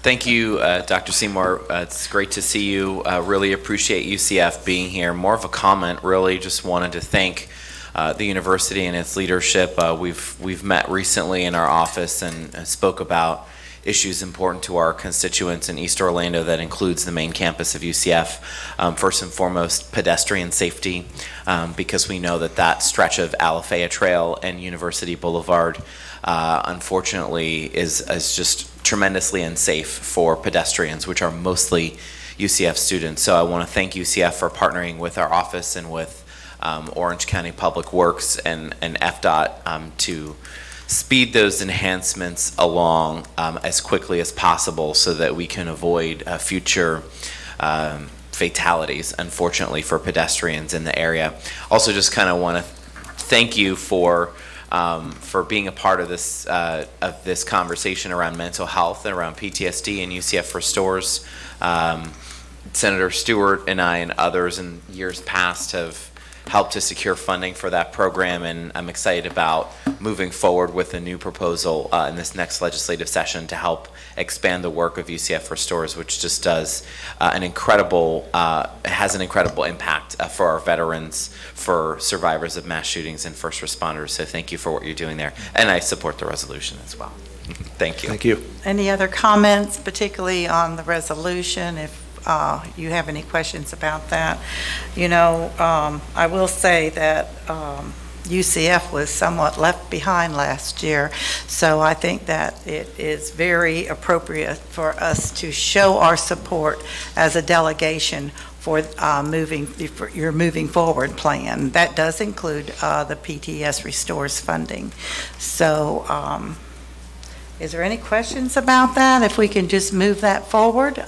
Thank you, Dr. Seymour. It's great to see you. Really appreciate UCF being here. More of a comment, really. Just wanted to thank the university and its leadership. We've met recently in our office and spoke about issues important to our constituents in East Orlando that includes the main campus of UCF. First and foremost, pedestrian safety, because we know that stretch of Alafaya Trail and University Boulevard, unfortunately, is just tremendously unsafe for pedestrians, which are mostly UCF students. So I want to thank UCF for partnering with our office and with Orange County Public Works and FDOT to speed those enhancements along as quickly as possible so that we can avoid future fatalities, unfortunately, for pedestrians in the area. Also, just kind of want to thank you for being a part of this conversation around mental health and around PTSD and UCF Restores. Senator Stewart and I and others in years past have helped to secure funding for that program, and I'm excited about moving forward with a new proposal in this next legislative session to help expand the work of UCF Restores, which just does has an incredible impact for our veterans, for survivors of mass shootings and first responders. So thank you for what you're doing there, and I support the resolution as well. Thank you. Thank you. Any other comments, particularly on the resolution? If you have any questions about that. I will say that UCF was somewhat left behind last year. So I think that it is very appropriate for us to show our support as a delegation for your moving forward plan. That does include the PTS Restores funding. So is there any questions about that? If we can just move that forward,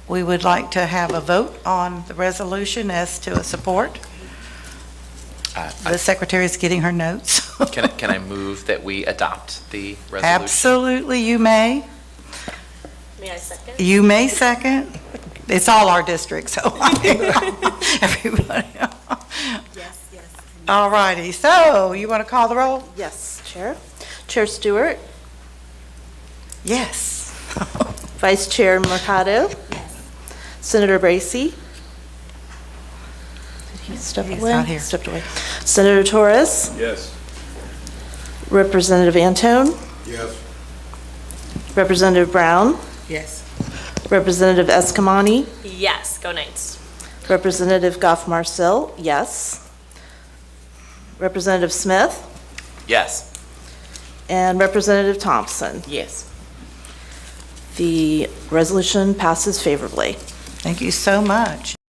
we would like to have a vote on the resolution as to a support. The secretary is getting her notes. Can I move that we adopt the resolution? Absolutely, you may. May I second? You may second. It's all our districts, so everybody. Yes, yes. All righty, so you want to call the roll? Yes, Chair. Chair Stewart, Yes. Vice Chair Mercado. Yes. Senator Bracy. Did he step He's away? not here. Stepped away. Senator Torres. Yes. Representative Antone. Yes. Representative Brown. Yes. Representative Escamani. Yes, go Knights. Representative Goff-Marcil, yes. Representative Smith. Yes. And Representative Thompson. Yes. The resolution passes favorably. Thank you so much.